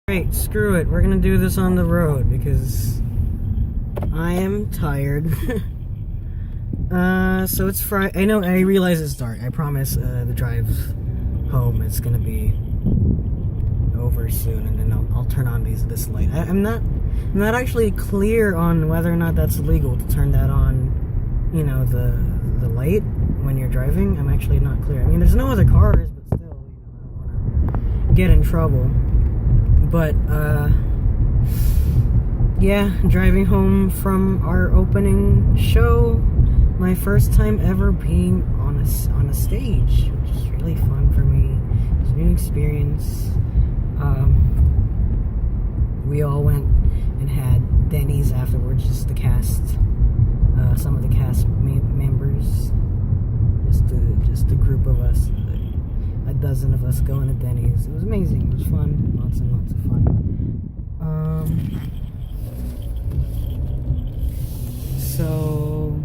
Alright, screw it. We're gonna do this on the road because I am tired. So it's Friday. I realize it's dark. I promise the drive home is gonna be over soon, and then I'll turn on this light. I'm not actually clear on whether or not that's legal to turn that on, you know, the light when you're driving. I'm actually not clear. I mean, there's no other cars, but still, you know, I don't want to get in trouble. But, yeah, driving home from our opening show, my first time ever being on a stage, which is really fun for me. It's a new experience. We all went and had Denny's afterwards, just the cast, some of the cast members, just a group of us. A dozen of us going to Denny's. It was amazing. It was fun. Lots and lots of fun. So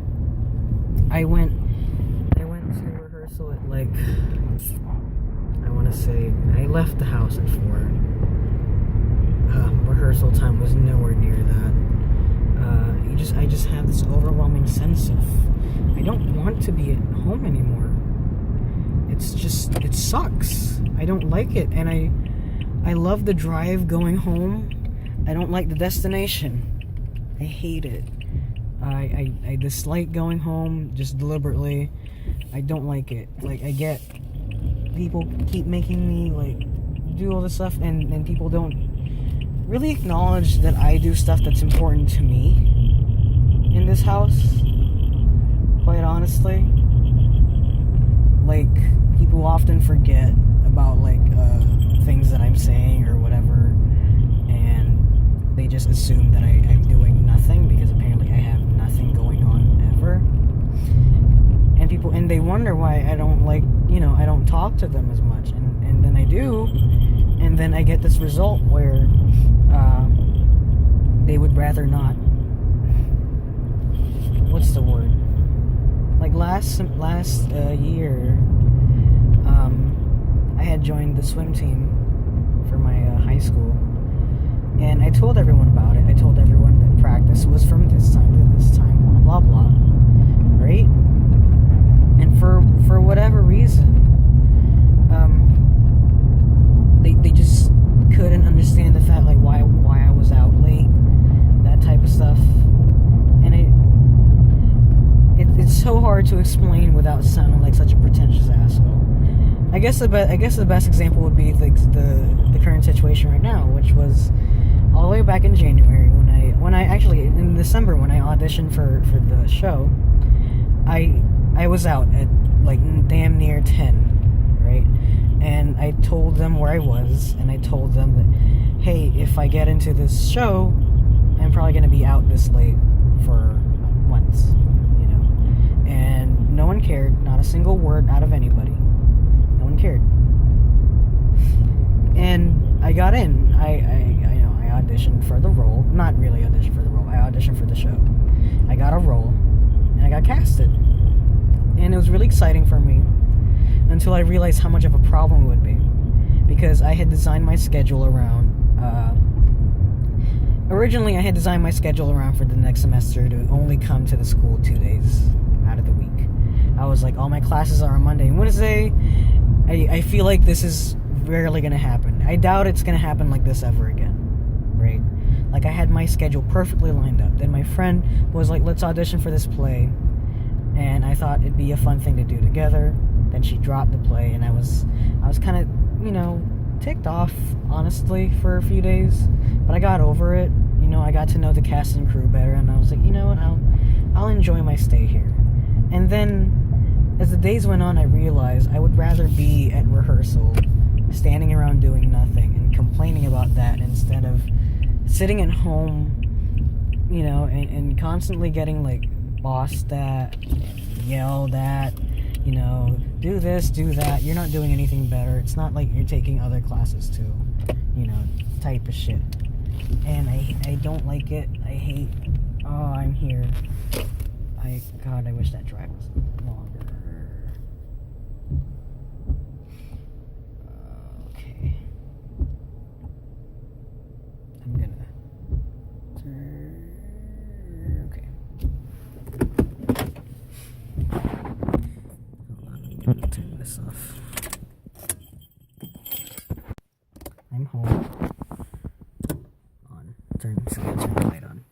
I went to rehearsal at like, I want to say, I left the house at 4. Rehearsal time was nowhere near that. I just have this overwhelming sense of I don't want to be at home anymore. It sucks. I don't like it, and I love the drive going home. I don't like the destination. I hate it. I dislike going home just deliberately. I don't like it. Like, I get people keep making me like do all this stuff, and people don't really acknowledge that I do stuff that's important to me in this house, quite honestly. Like, people often forget about like things that I'm saying or whatever, and they just assume that I'm doing nothing because apparently I have nothing going on ever. And they wonder why I don't, like, you know, I don't talk to them as much, and then I do, and then I get this result where they would rather not. What's the word? Like last year, I had joined the swim team for my high school, and I told everyone about it. I told everyone that practice was from this time to this time, blah blah blah, right? And for whatever reason, they just couldn't understand the fact, like, why I was out late, that type of stuff, and it's so hard to explain without sounding like such a pretentious asshole. I guess the best example would be the current situation right now, which was all the way back in January when I actually in December when I auditioned for the show. I was out at like damn near 10, right? And I told them where I was, and I told them that, hey, if I get into this show, I'm probably gonna be out this late for once, you know. And no one cared, not a single word out of anybody. No one cared. And I got in. I auditioned for the role. Not really auditioned for the role. I auditioned for the show. I got a role, and I got casted. And it was really exciting for me until I realized how much of a problem it would be, because I had designed my schedule around. Originally, I had designed my schedule around for the next semester to only come to the school 2 days out of the week. I was like, all my classes are on Monday and Wednesday. I feel like this is rarely going to happen. I doubt it's going to happen like this ever again, right? Like, I had my schedule perfectly lined up. Then my friend was like, let's audition for this play. And I thought it'd be a fun thing to do together. Then she dropped the play, and I was kind of, you know, ticked off, honestly, for a few days. But I got over it. You know, I got to know the cast and crew better, and I was like, you know what, I'll enjoy my stay here. And then, as the days went on, I realized I would rather be at rehearsal, standing around doing nothing, and complaining about that instead of sitting at home, you know, and constantly getting, like, bossed at, yelled at, you know, do this, do that. You're not doing anything better. It's not like you're taking other classes too, you know, type of shit. And I don't like it. I hate, oh, I'm here. God, I wish that drive was longer. Okay. I'm home. Turn the light on.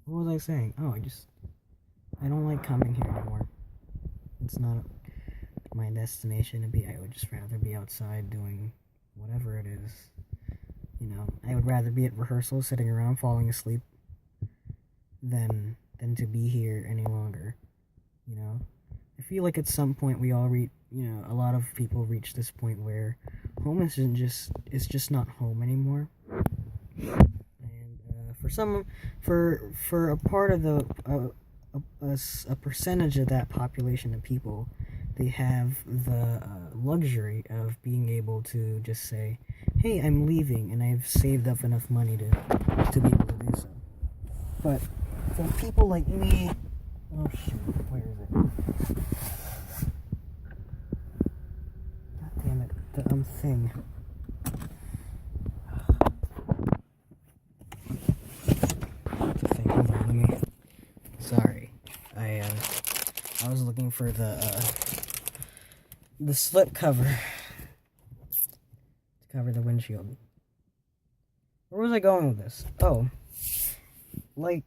What was I saying? Oh, I don't like coming here anymore. It's not my destination to be. I would just rather be outside doing whatever it is. I would rather be at rehearsal, sitting around, falling asleep, than to be here any longer. I feel like at some point we all a lot of people reach this point where home it's just not home anymore. And for a part of a percentage of that population of people, they have the luxury of being able to just say, hey, I'm leaving, and I've saved up enough money to be able to do so. But for people like me, oh shoot, where is it? God damn it, the thing. Hold on, sorry. I was looking for the slip cover to cover the windshield. Where was I going with this? Oh, like,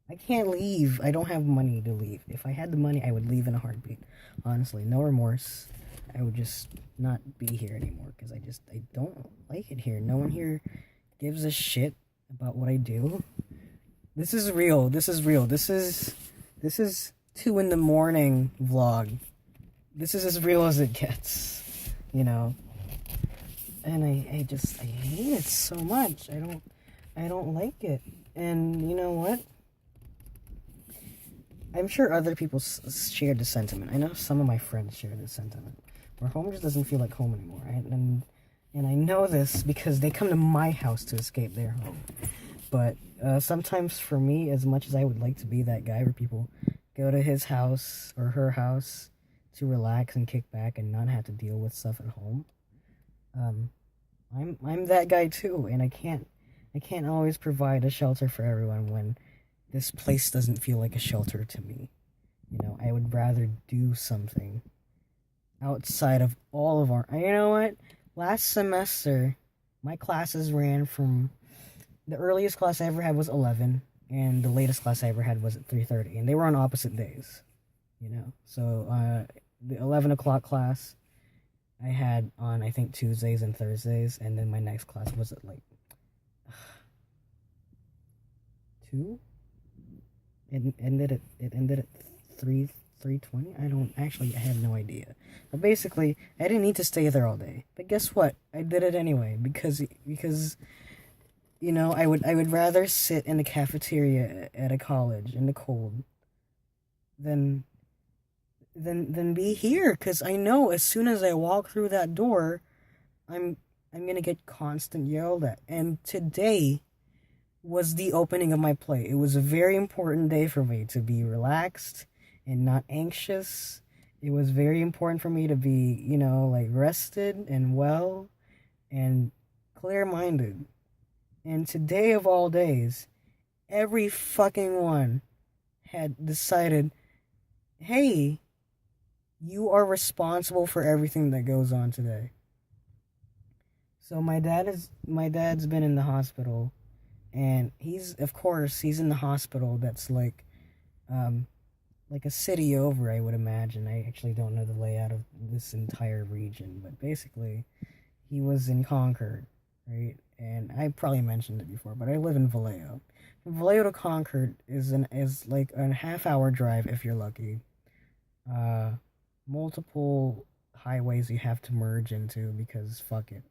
I can't leave. I don't have money to leave. If I had the money, I would leave in a heartbeat. Honestly, no remorse. I would just not be here anymore because I don't like it here. No one here gives a shit about what I do. This is real. This is 2 a.m. vlog. This is as real as it gets, And I hate it so much. I don't like it. And you know what? I'm sure other people shared the sentiment. I know some of my friends share this sentiment, where home just doesn't feel like home anymore, right? And I know this because they come to my house to escape their home. But sometimes for me, as much as I would like to be that guy where people go to his house or her house to relax and kick back and not have to deal with stuff at home, I'm that guy too, and I can't always provide a shelter for everyone when this place doesn't feel like a shelter to me. I would rather do something outside of all of our... You know what? Last semester, my classes ran from... The earliest class I ever had was 11, and the latest class I ever had was at 3:30, and they were on opposite days, So, the 11 o'clock class I had on, I think, Tuesdays and Thursdays, and then my next class was at, 2? It ended at 3:20? I have no idea. But basically, I didn't need to stay there all day. But guess what? I did it anyway, because I would rather sit in the cafeteria at a college in the cold than be here, because I know as soon as I walk through that door, I'm gonna get constant yelled at. And today was the opening of my play. It was a very important day for me to be relaxed and not anxious. It was very important for me to be, rested and well and clear-minded. And today of all days, every fucking one had decided, hey, you are responsible for everything that goes on today. So my dad's been in the hospital, and he's in the hospital that's like a city over, I would imagine. I actually don't know the layout of this entire region, but basically he was in Concord, right? And I probably mentioned it before, but I live in Vallejo. From Vallejo to Concord is like a half-hour drive if you're lucky. Multiple highways you have to merge into because fuck you.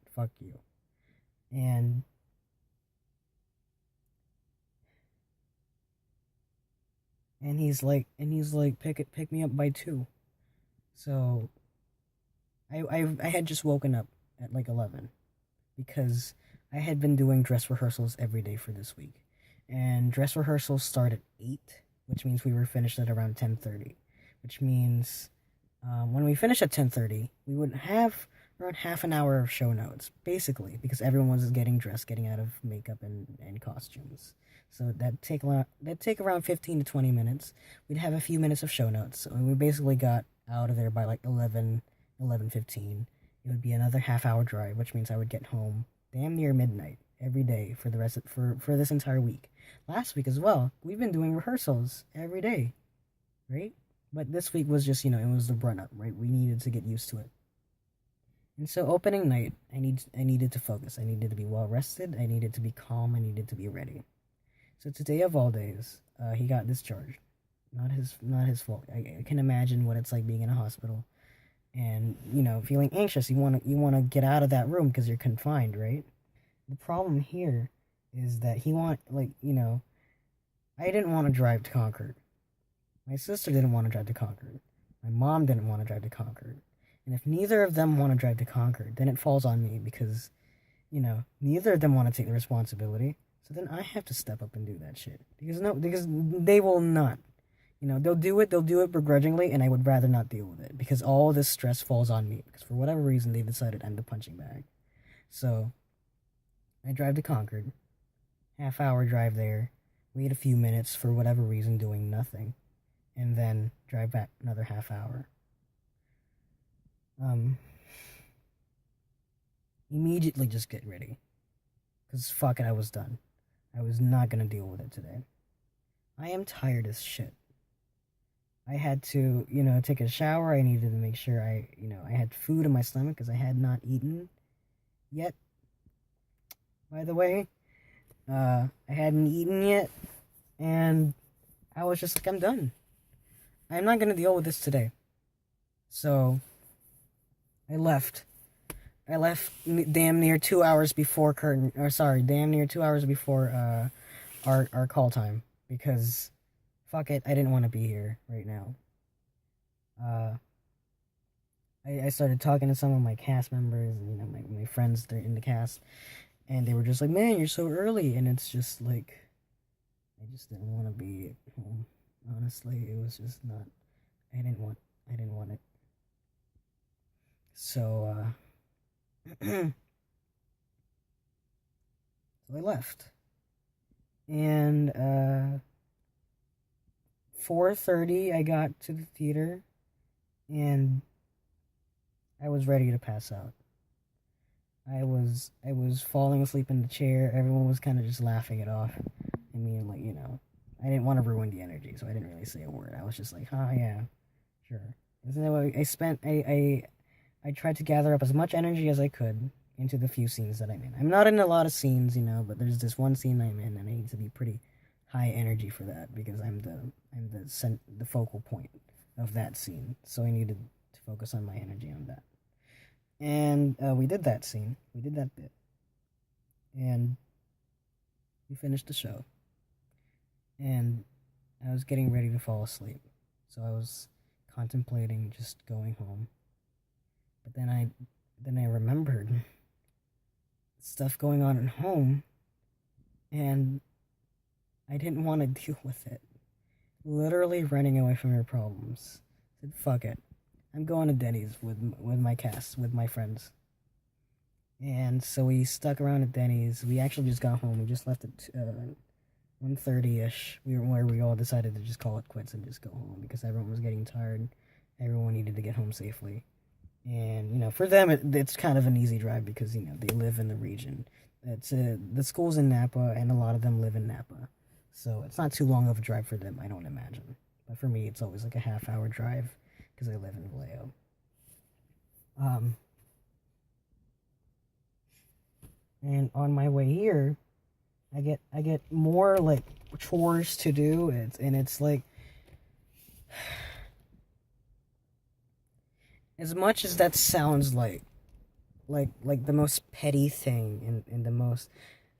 And he's like pick me up by 2. So I had just woken up at 11 because I had been doing dress rehearsals every day for this week. And dress rehearsals start at 8, which means we were finished at around 10:30, which means when we finish at 10:30, we would have around half an hour of show notes, basically, because everyone was getting dressed, getting out of makeup and costumes. So that'd take around 15 to 20 minutes. We'd have a few minutes of show notes. So we basically got out of there by 11:15, it would be another half-hour drive, which means I would get home damn near midnight every day for the rest of, for this entire week. Last week as well, we've been doing rehearsals every day, right? But this week was just, it was the run up, right? We needed to get used to it. And so opening night, I needed to focus. I needed to be well rested. I needed to be calm. I needed to be ready. So today of all days, he got discharged. Not his fault. I can imagine what it's like being in a hospital, and feeling anxious. You wanna get out of that room because you're confined, right? The problem here is that I didn't want to drive to Concord. My sister didn't want to drive to Concord. My mom didn't want to drive to Concord. And if neither of them want to drive to Concord, then it falls on me because, neither of them want to take the responsibility. So then I have to step up and do that shit. Because they will not. They'll do it begrudgingly, and I would rather not deal with it. Because all this stress falls on me. Because for whatever reason, they've decided I'm the punching bag. So, I drive to Concord. Half-hour drive there. Wait a few minutes for whatever reason doing nothing. And then drive back another half hour. Immediately just get ready. Because fuck it, I was done. I was not gonna deal with it today. I am tired as shit. I had to, take a shower. I needed to make sure I had food in my stomach because I had not eaten yet. By the way, I hadn't eaten yet, and I was just like, I'm done. I'm not gonna deal with this today. So, I left. Damn near 2 hours before damn near 2 hours before our call time because fuck it, I didn't want to be here right now. I started talking to some of my cast members, and my friends that are in the cast, and they were just like, "Man, you're so early," and it's just like, I just didn't want to be at home. Honestly, it was just not. I didn't want it. So, so I left. And 4:30 I got to the theater and I was ready to pass out. I was falling asleep in the chair. Everyone was kind of just laughing it off. I mean, I didn't want to ruin the energy, so I didn't really say a word. I was just like, yeah, sure. And so I tried to gather up as much energy as I could into the few scenes that I'm in. I'm not in a lot of scenes, but there's this one scene I'm in, and I need to be pretty high energy for that because I'm the focal point of that scene. So I needed to focus on my energy on that. And we did that scene. We did that bit. And we finished the show. And I was getting ready to fall asleep. So I was contemplating just going home. But then I remembered stuff going on at home, and I didn't want to deal with it. Literally running away from your problems. I said, fuck it. I'm going to Denny's with my cast, with my friends. And so we stuck around at Denny's. We actually just got home. We just left at 1:30ish. Where we all decided to just call it quits and just go home because everyone was getting tired. Everyone needed to get home safely. And, for them, it's kind of an easy drive because, they live in the region. The school's in Napa, and a lot of them live in Napa. So it's not too long of a drive for them, I don't imagine. But for me, it's always like a half-hour drive because I live in Vallejo. And on my way here, I get more, chores to do. It's like... As much as that sounds like the most petty thing and the most...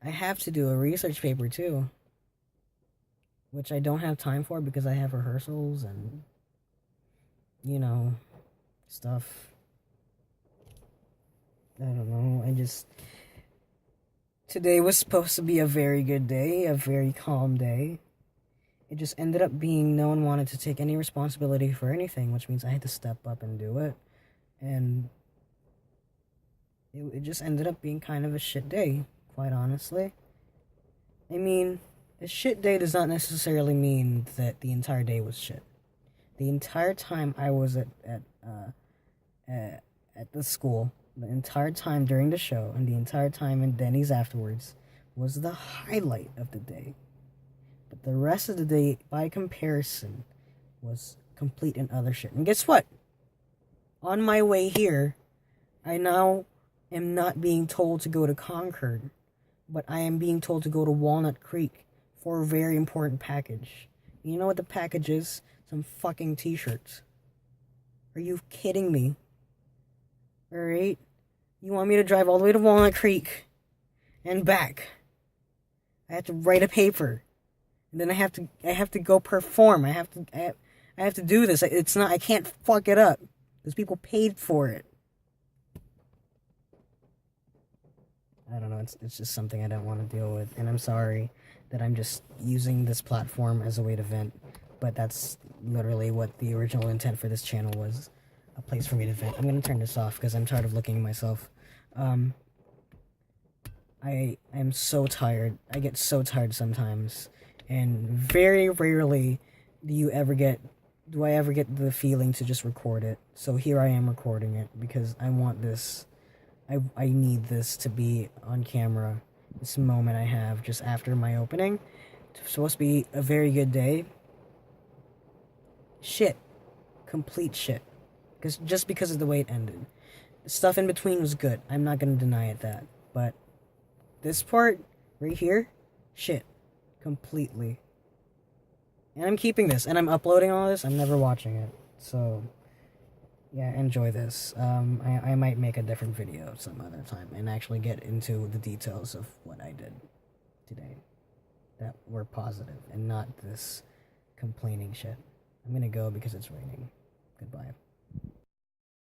I have to do a research paper too. Which I don't have time for because I have rehearsals and... stuff. I don't know, Today was supposed to be a very good day, a very calm day. It just ended up being no one wanted to take any responsibility for anything, which means I had to step up and do it. And it just ended up being kind of a shit day, quite honestly. I mean, a shit day does not necessarily mean that the entire day was shit. The entire time I was at the school, the entire time during the show and the entire time in Denny's afterwards was the highlight of the day. But the rest of the day, by comparison, was complete and utter shit. And guess what? On my way here, I now am not being told to go to Concord, but I am being told to go to Walnut Creek for a very important package. You know what the package is? Some fucking t-shirts. Are you kidding me? Alright? You want me to drive all the way to Walnut Creek and back? I have to write a paper. And then I have to go perform. I have to do this. I can't fuck it up. Because people paid for it. I don't know, it's just something I don't want to deal with. And I'm sorry that I'm just using this platform as a way to vent. But that's literally what the original intent for this channel was. A place for me to vent. I'm going to turn this off because I'm tired of looking at myself. I am so tired. I get so tired sometimes. And very rarely do I ever get the feeling to just record it. So here I am recording it because I want this. I need this to be on camera. This moment I have just after my opening. It's supposed to be a very good day. Shit. Complete shit. Just because of the way it ended. The stuff in between was good. I'm not gonna deny it that. But this part right here, shit. Completely. And I'm keeping this, and I'm uploading all this. I'm never watching it. So, yeah, enjoy this. I might make a different video some other time and actually get into the details of what I did today that were positive and not this complaining shit. I'm gonna go because it's raining. Goodbye.